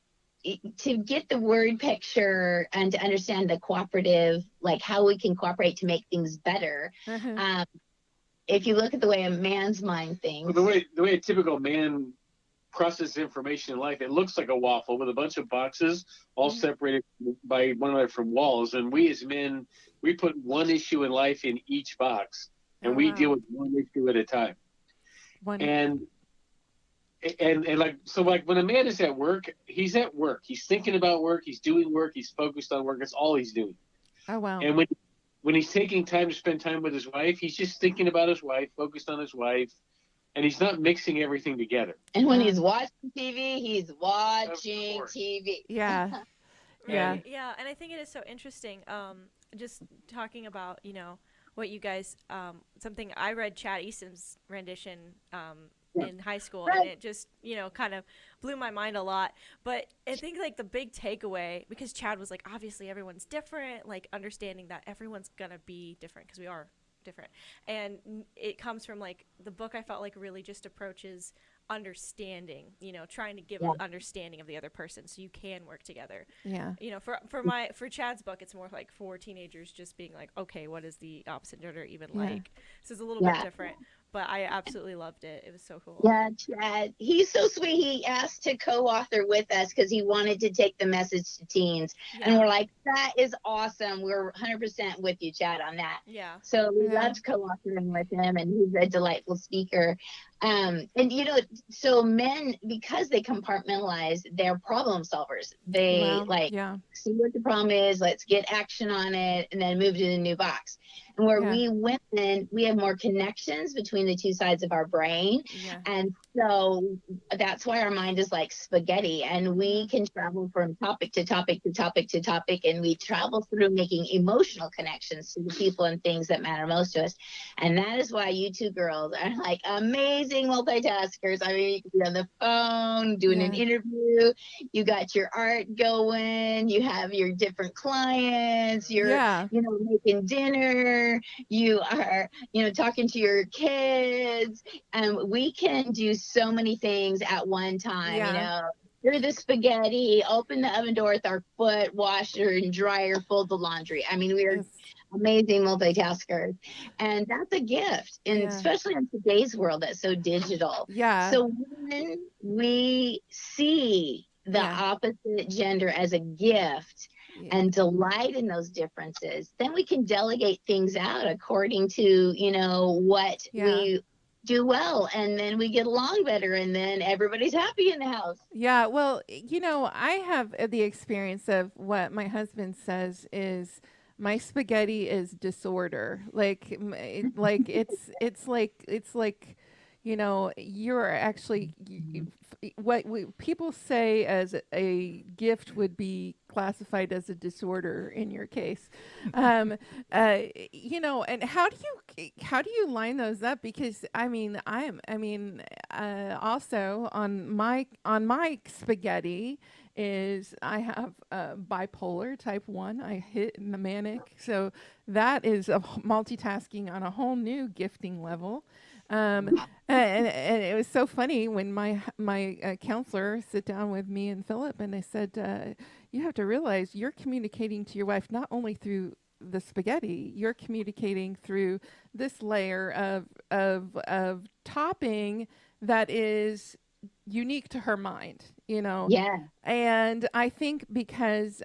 S6: to get the word picture and to understand the cooperative, like how we can cooperate to make things better.
S2: Uh-huh.
S6: If you look at the way a man's mind thinks,
S7: Well, the way a typical man processes information in life, it looks like a waffle with a bunch of boxes all separated by one another from walls. And we as men, we put one issue in life in each box, and
S2: Oh,
S7: we
S2: wow.
S7: deal with one issue at a time.
S2: One.
S7: And like, so like when a man is at work, he's at work. He's thinking about work. He's doing work. He's focused on work. That's all he's doing.
S2: Oh, wow.
S7: And when he's taking time to spend time with his wife, he's just thinking about his wife, focused on his wife, and he's not mixing everything together.
S6: and when
S2: Yeah.
S6: he's watching TV, he's watching
S7: course.
S6: TV.
S2: Yeah. Yeah.
S4: Right. Yeah, and I think it is so interesting. Just talking about, what you guys, something I read Chad Easton's rendition in high school, and it just, kind of blew my mind a lot. But I think like the big takeaway, because Chad was like, obviously everyone's different, like understanding that everyone's gonna be different because we are different, and it comes from like the book. I felt like really just approaches understanding, trying to give an understanding of the other person so you can work together.
S2: Yeah.
S4: For Chad's book, it's more like for teenagers just being like, okay, what is the opposite gender even
S2: Yeah.
S4: like? So it's a little bit different, but I absolutely loved it. It was so cool.
S6: Yeah, Chad. He's so sweet. He asked to co-author with us because he wanted to take the message to teens. And we're like, that is awesome. We're 100% with you, Chad, on that.
S4: Yeah.
S6: So we
S2: Yeah.
S6: loved co-authoring with him, and he's a delightful speaker. And so men, because they compartmentalize, they're problem solvers. They
S2: Wow. Yeah.
S6: see what the problem is, let's get action on it, and then move to the new box. And where
S2: Yeah.
S6: we women, we have more connections between the two sides of our brain.
S2: Yeah.
S6: And so that's why our mind is like spaghetti, and we can travel from topic to topic to topic to topic, and we travel through making emotional connections to the people and things that matter most to us. And that is why you two girls are like amazing multitaskers. I mean, you can be on the phone doing an
S2: Yeah.
S6: interview, you got your art going, you have your different clients, you're
S2: Yeah.
S6: making dinner, you are talking to your kids, and we can do so many things at one time.
S2: Yeah.
S6: Stir the spaghetti, open the oven door with our foot, washer and dryer, fold the laundry. I mean, we are
S2: Yes.
S6: amazing multitaskers, and that's a gift, and
S2: Yeah.
S6: especially in today's world that's so digital.
S2: Yeah.
S6: So when we see the
S2: Yeah.
S6: opposite gender as a gift
S2: Yeah.
S6: and delight in those differences, then we can delegate things out according to what
S2: Yeah.
S6: we do well, and then we get along better, and then everybody's happy in the house.
S2: Yeah, well, I have the experience of what my husband says is my spaghetti is disorder. Like it's like you're actually what people say as a gift would be classified as a disorder in your case. And how do you line those up? Because also on my spaghetti is I have bipolar type 1. I hit manic, so that is multitasking on a whole new gifting level. And it was so funny when my counselor sit down with me and Philip, and they said, you have to realize you're communicating to your wife not only through the spaghetti, you're communicating through this layer of topping that is unique to her mind,
S6: Yeah.
S2: And I think because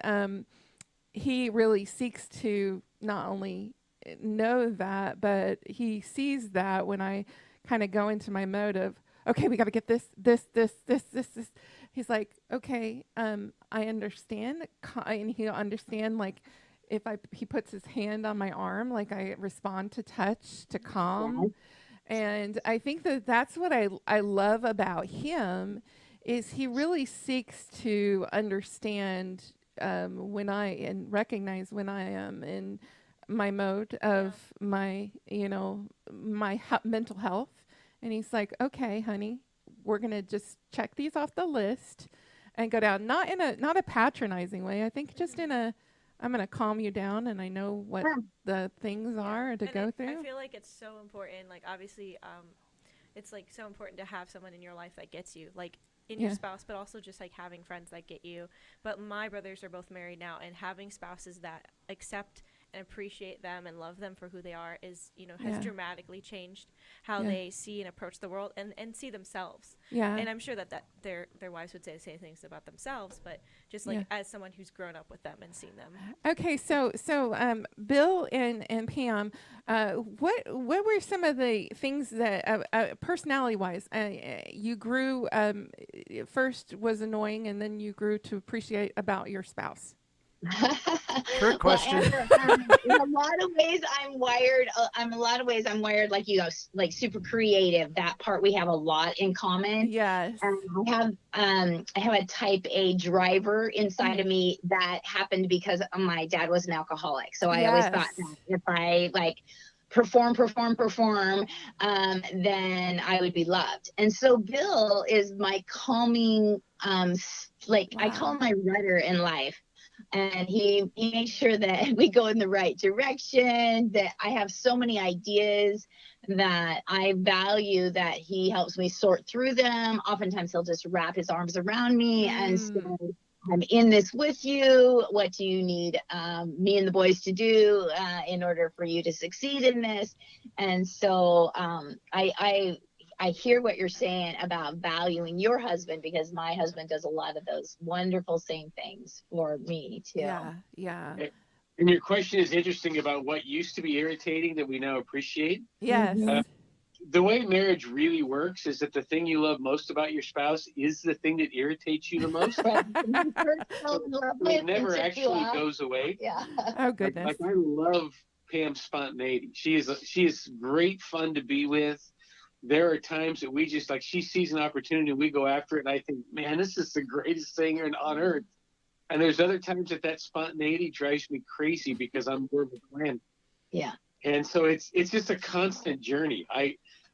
S2: he really seeks to not only know that, but he sees that when I kind of go into my mode of, okay, we got to get this. He's like, okay, I understand, and he'll understand, like, if he puts his hand on my arm, like I respond to touch, to calm. And I think that's what I love about him is he really seeks to understand and recognize when I am in my mode of my mental health. And he's like, okay, honey, we're going to just check these off the list and go down, not a patronizing way. I think just I'm going to calm you down, and I know what the things are to go through.
S4: I feel like it's so important. Like, obviously, it's like so important to have someone in your life that gets you. Like, in your
S2: Yeah.
S4: spouse, but also just like having friends that get you. But my brothers are both married now, and having spouses that accept and appreciate them and love them for who they are is, has
S2: Yeah.
S4: dramatically changed how
S2: Yeah.
S4: they see and approach the world and see themselves.
S2: Yeah.
S4: And I'm sure that their wives would say the same things about themselves, but just like
S2: Yeah.
S4: as someone who's grown up with them and seen them.
S2: Okay, so Bill and Pam, what were some of the things that personality wise you grew first was annoying and then you grew to appreciate about your spouse?
S3: Trick question.
S6: Amber, in a lot of ways, I'm wired. Like you, like super creative. That part we have a lot in common.
S2: Yes.
S6: I have a type A driver inside of me that happened because my dad was an alcoholic. So I always thought that if I like perform, then I would be loved. And so Bill is my calming, I call him my rudder in life. And he makes sure that we go in the right direction, that I have so many ideas that I value that he helps me sort through them. Oftentimes he'll just wrap his arms around me and say, I'm in this with you. What do you need me and the boys to do in order for you to succeed in this? And so I hear what you're saying about valuing your husband, because my husband does a lot of those wonderful same things for me too.
S2: Yeah.
S7: And your question is interesting about what used to be irritating that we now appreciate.
S2: Yes.
S7: The way marriage really works is that the thing you love most about your spouse is the thing that irritates you the most. It never actually goes away.
S6: Yeah.
S2: Oh goodness.
S7: Like I love Pam's spontaneity. She is great fun to be with. There are times that we just like, she sees an opportunity and we go after it. And I think, man, this is the greatest thing on earth. And there's other times that spontaneity drives me crazy because I'm more of a plan.
S6: Yeah.
S7: And so it's just a constant journey.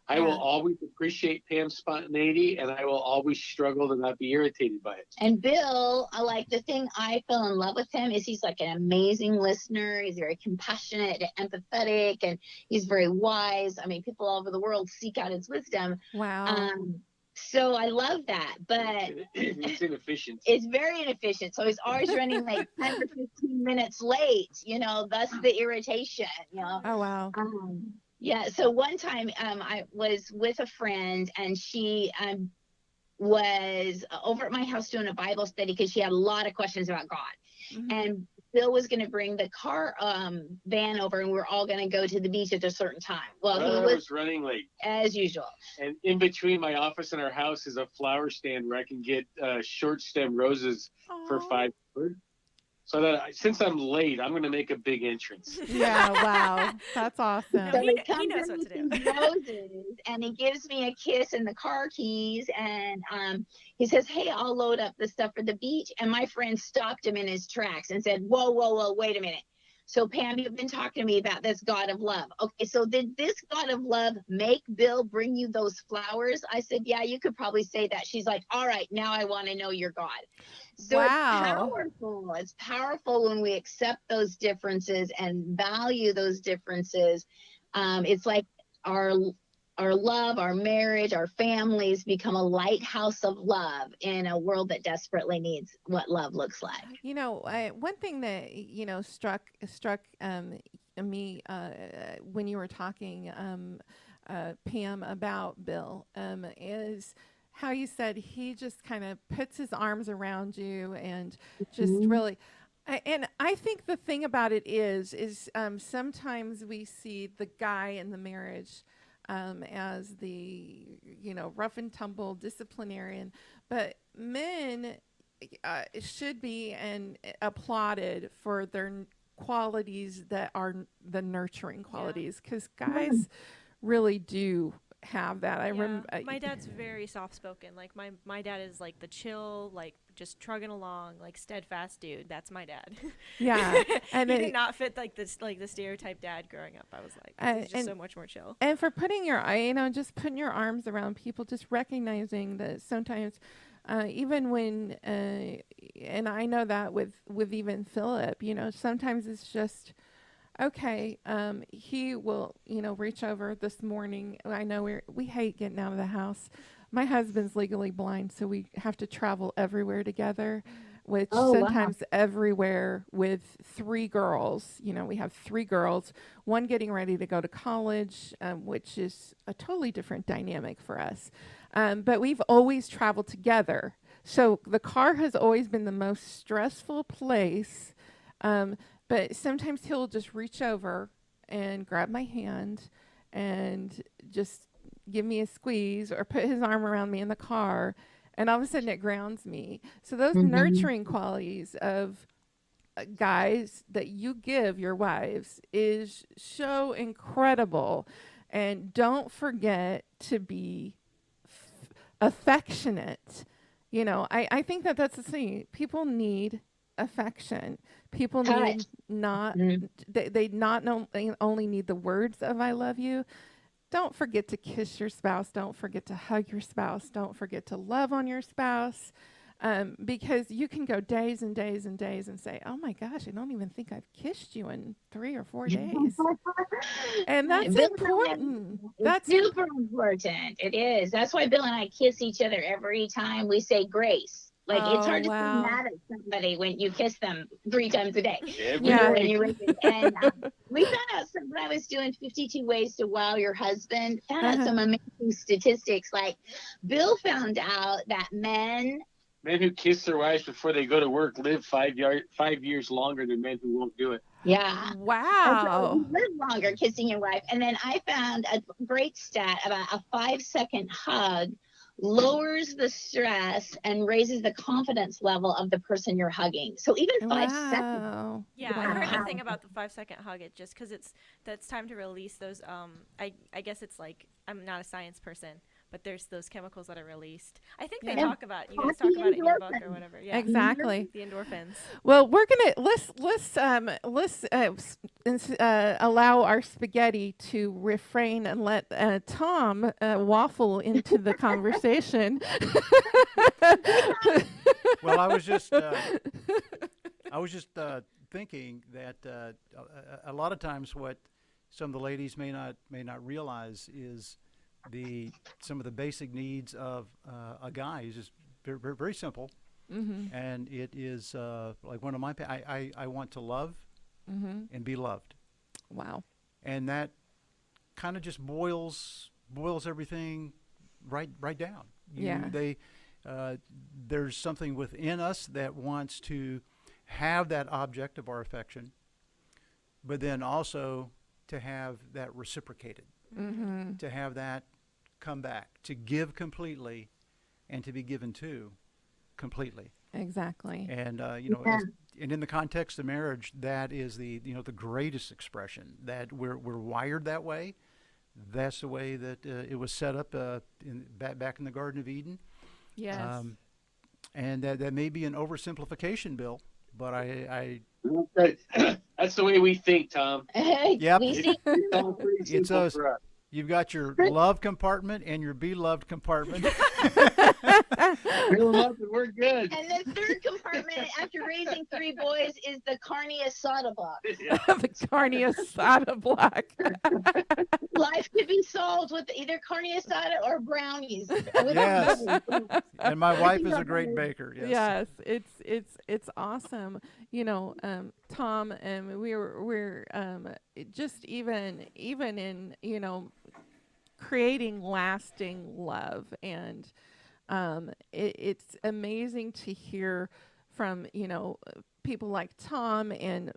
S7: I will always appreciate Pam's spontaneity, and I will always struggle to not be irritated by it.
S6: And Bill, the thing I fell in love with him is he's like an amazing listener. He's very compassionate and empathetic, and he's very wise. I mean, people all over the world seek out his wisdom.
S2: Wow.
S6: So I love that, but
S7: it's inefficient.
S6: It's very inefficient. So he's always running like 10 or 15 minutes late, thus the irritation,
S2: Oh wow.
S6: Yeah. So one time I was with a friend, and she was over at my house doing a Bible study because she had a lot of questions about God. And Bill was going to bring the car van over, and we were all going to go to the beach at a certain time. Well, he was
S7: running late
S6: as usual.
S7: And in between my office and our house is a flower stand where I can get short stem roses for $5. So that since I'm late, I'm going to make a big entrance.
S2: Yeah, wow. That's awesome.
S6: So
S4: he
S6: comes
S4: knows
S6: in
S4: what
S6: with
S4: to do.
S6: his roses, and he gives me a kiss and the car keys, and he says, hey, I'll load up the stuff for the beach. And my friend stopped him in his tracks and said, whoa, wait a minute. So Pam, you've been talking to me about this God of love. Okay, so did this God of love make Bill bring you those flowers? I said, yeah, you could probably say that. She's like, all right, now I want to know your God. So
S2: Wow.
S6: it's powerful. It's powerful when we accept those differences and value those differences. It's like our love, our marriage, our families become a lighthouse of love in a world that desperately needs what love looks like.
S2: One thing that struck me when you were talking, Pam, about Bill, is how you said he just kind of puts his arms around you and just really. And I think the thing about it is sometimes we see the guy in the marriage as the rough and tumble disciplinarian, but men should be and applauded for their qualities that are the nurturing qualities, because guys really do have that.
S4: My dad's very soft-spoken. Like my dad is like the chill, like just trugging along, like steadfast dude. That's my dad.
S2: Yeah, and
S4: he did not fit like the stereotype dad growing up. I was like, he's just so much more chill.
S2: And for putting your just putting your arms around people, just recognizing that sometimes, even when and I know that with even Philip, sometimes it's just. Okay, he will, reach over this morning. I know we hate getting out of the house, My husband's legally blind, so we have to travel everywhere together, which
S6: Oh, wow.
S2: sometimes everywhere with 3 girls. You know, we have 3 girls, one getting ready to go to college, which is a totally different dynamic for us. But we've always traveled together. So the car has always been the most stressful place. But sometimes he'll just reach over and grab my hand and just give me a squeeze or put his arm around me in the car. And all of a sudden it grounds me. So those nurturing qualities of guys that you give your wives is so incredible. And don't forget to be affectionate. You know, I think that that's the thing. People need affection. People need
S6: Touch.
S2: not,
S6: Mhm.
S2: they not know, they only need the words of I love you. Don't forget to kiss your spouse. Don't forget to hug your spouse. Don't forget to love on your spouse. Because you can go days and days and days and say, oh my gosh, I don't even think I've kissed you in 3 or 4 days. And that's
S6: Bill and I-
S2: important.
S6: It's
S2: That's
S6: super important. It is. That's why Bill and I kiss each other every time we say grace. Like it's
S2: Oh,
S6: hard to
S2: wow.
S6: be mad at somebody when you kiss them 3 times a day.
S7: Every
S2: Yeah.
S6: When
S7: day.
S6: you raise it. And we found out when I was doing 52 ways to wow your husband, found out some amazing statistics. Like Bill found out that men
S7: Men who kiss their wives before they go to work live 5 years longer than men who won't do it.
S6: yeah.
S2: wow.
S6: You live longer kissing your wife. And then I found a great stat about a 5-second hug lowers the stress and raises the confidence level of the person you're hugging. So even 5 seconds.
S2: Wow.
S4: Yeah, I heard
S2: Wow.
S4: the thing about the 5-second hug. It just because that's time to release those. I guess it's like I'm not a science person, but there's those chemicals that are released. I think they
S2: Yeah.
S4: talk about you guys talk about it in your book or whatever. Yeah,
S2: Exactly.
S4: the endorphins.
S2: Well, we're gonna allow our spaghetti to refrain and let Tom waffle into the conversation.
S3: Well, I was just thinking that a lot of times what some of the ladies may not realize is some of the basic needs of a guy is just very, very, very simple, and it is like one of my I want to love and be loved,
S2: Wow.
S3: and that kind of just boils everything right down.
S2: Yeah.
S3: There's something within us that wants to have that object of our affection, but then also to have that reciprocated, to have that come back, to give completely, and to be given to completely.
S2: Exactly.
S3: And
S6: Yeah.
S3: and in the context of marriage, that is the greatest expression that we're wired that way. That's the way that it was set up back in the Garden of Eden.
S2: Yes.
S3: And that may be an oversimplification, Bill, but I
S7: That's the way we think, Tom.
S3: Yep.
S6: We see
S7: It's all pretty
S3: It's
S7: simple
S3: us.
S7: for us.
S3: you've got your love compartment and your beloved compartment.
S7: We love it. We're good.
S6: And the third compartment after raising 3 boys is the carne asada block.
S7: Yeah.
S2: The carne asada block.
S6: Life could be solved with either carne asada or brownies.
S3: Yes. And my wife is a great baker. Yes.
S2: Yes, it's awesome. You know, Tom, and we're just even in creating lasting love, and it's amazing to hear from people like Tom and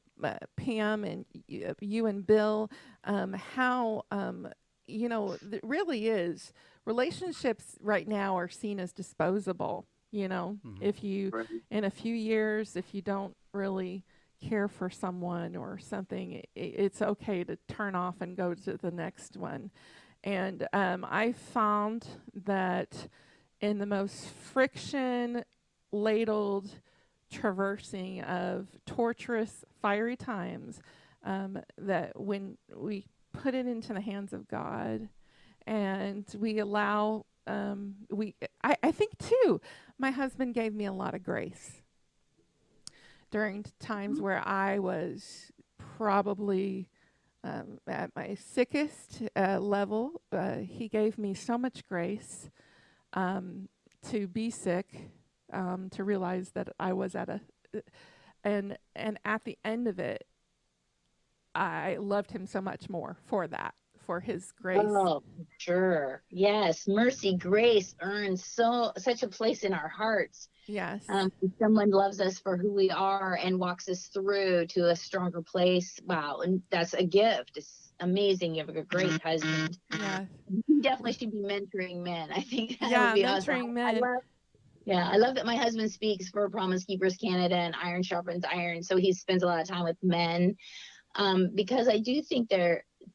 S2: Pam and you and Bill, how it really is. Relationships right now are seen as disposable. If you,
S7: Right.
S2: in a few years, if you don't really care for someone or something, it's okay to turn off and go to the next one. And I found that in the most friction ladled traversing of torturous, fiery times, that when we put it into the hands of God and we allow, I think too, my husband gave me a lot of grace during times where I was probably at my sickest level. He gave me so much grace to be sick, to realize that I was at a, and at the end of it, I loved him so much more for that, for his grace.
S6: Oh, sure. Yes. Mercy, grace earns such a place in our hearts.
S2: Yes.
S6: Someone loves us for who we are and walks us through to a stronger place. Wow. And that's a gift. It's amazing. You have a great husband.
S2: Yeah.
S6: You definitely should be mentoring men. I think that
S2: Yeah,
S6: would be
S2: mentoring
S6: awesome.
S2: men.
S6: I love that my husband speaks for Promise Keepers Canada and Iron Sharpens Iron. So he spends a lot of time with men. Because I do think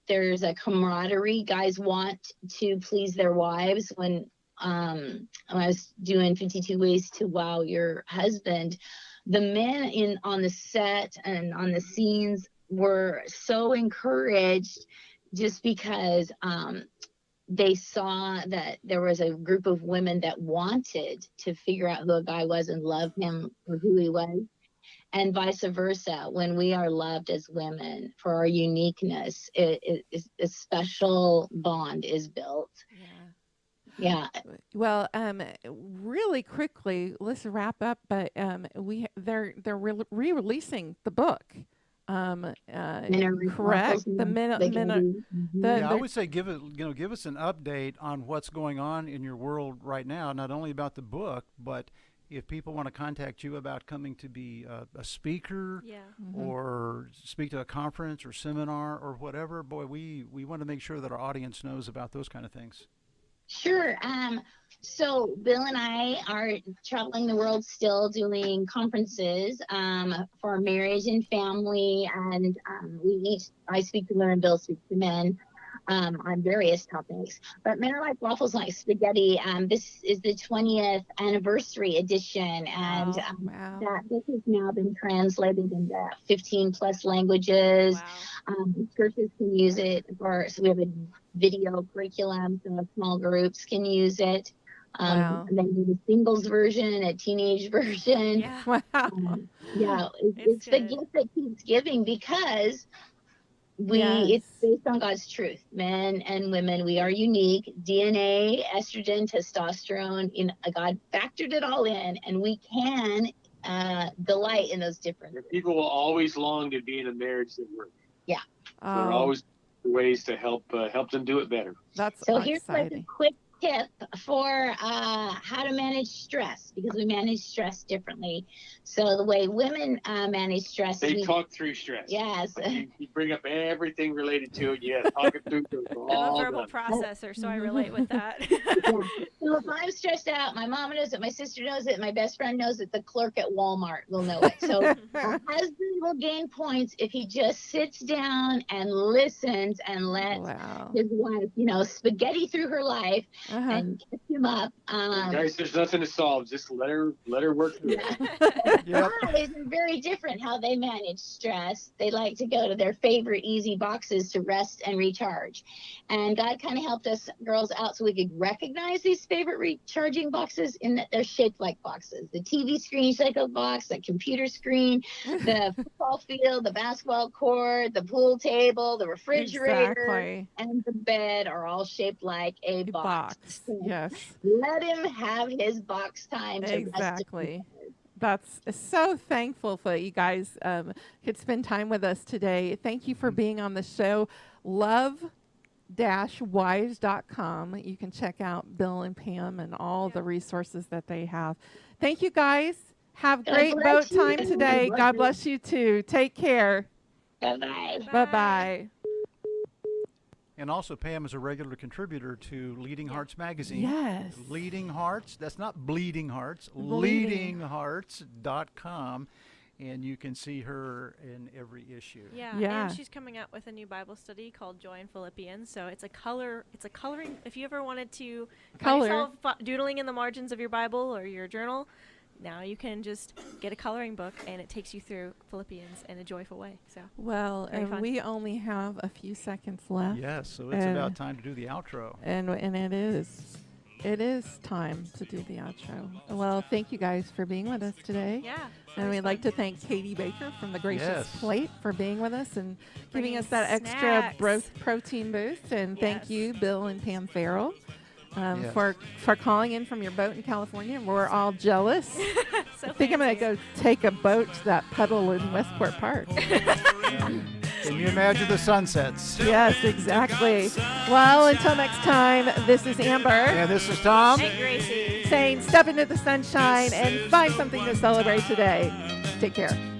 S6: there's a camaraderie. Guys want to please their wives. When I was doing 52 Ways to Wow Your Husband, the men on the set and on the scenes were so encouraged just because they saw that there was a group of women that wanted to figure out who a guy was and love him for who he was. And vice versa, when we are loved as women for our uniqueness, a special bond is built. Yeah.
S2: Well, really quickly, let's wrap up. But they're re-releasing the book. Correct.
S3: I would say give us an update on what's going on in your world right now. Not only about the book, but if people want to contact you about coming to be a speaker or speak to a conference or seminar or whatever, boy, we want to make sure that our audience knows about those kind of things.
S6: Sure. So Bill and I are traveling the world still doing conferences for marriage and family. And I speak to women, Bill speaks to men. On various topics, but Men Are Like Waffles Like Spaghetti. This is the 20th anniversary edition, and that book has now been translated into 15 plus languages. Churches can use it so we have a video curriculum, so small groups can use it. And then the singles version, a teenage version. It's the gift that keeps giving, because it's based on God's truth. Men and women, we are unique. DNA, estrogen, testosterone, God factored it all in, and we can delight in those different.
S7: People will always long to be in a marriage that works.
S6: Yeah.
S7: So there are always ways to help them do it better.
S2: That's
S6: so.
S2: exciting.
S6: Here's like a quick tip for how to manage stress, because we manage stress differently. So the way women manage stress,
S7: they talk through stress.
S6: Yes.
S7: You bring up everything related to it. Yeah, talk it through.
S4: I'm a verbal processor, so I relate with that.
S6: So if I'm stressed out, my mom knows it, my sister knows it, my best friend knows it, the clerk at Walmart will know it. So a husband will gain points if he just sits down and listens and lets his wife, spaghetti through her life and catch him up.
S7: Guys, there's nothing to solve. Just let her work through it.
S6: Guys are very different how they manage stress. They like to go to their favorite easy boxes to rest and recharge. And God kind of helped us girls out so we could recognize these favorite recharging boxes in that they're shaped like boxes. The TV screen is like a box, the computer screen, the football field, the basketball court, the pool table, the refrigerator, and the bed are all shaped like a box.
S2: Yes.
S6: Let him have his box time to rest.
S2: That's so thankful that you guys could spend time with us today. Thank you for being on the show. Love-wives.com. You can check out Bill and Pam and all the resources that they have. Thank you, guys. Have great boat time today. God bless you too. Take care.
S6: Bye-bye.
S2: Bye-bye.
S3: And also, Pam is a regular contributor to Leading Hearts magazine.
S2: Yes.
S3: Leading Hearts. That's not Bleeding Hearts. Leadinghearts.com. And you can see her in every issue.
S4: Yeah. And she's coming out with a new Bible study called Joy in Philippians. So it's a coloring. If you ever wanted to find yourself doodling in the margins of your Bible or your journal, now you can just get a coloring book, and it takes you through Philippians in a joyful way. So
S2: and we only have a few seconds left.
S3: Yes, so it's about time to do the outro.
S2: And it is time to do the outro. Well, thank you guys for being with us today.
S4: Yeah.
S2: And we'd like to thank Katie Baker from the Gracious Plate for being with us and giving us that extra protein boost. And thank you, Bill and Pam Farrell.
S3: Yes.
S2: for calling in from your boat in California. We're all jealous.
S4: So
S2: I think I'm going to
S4: fancy.
S2: go take a boat to that puddle in Westport Park.
S3: Can you imagine the sunsets?
S2: Yes, exactly. Well, until next time, this is Amber
S3: And this is Tom.
S4: Hey, Gracie.
S2: saying step into the sunshine and find something to celebrate today. Take care.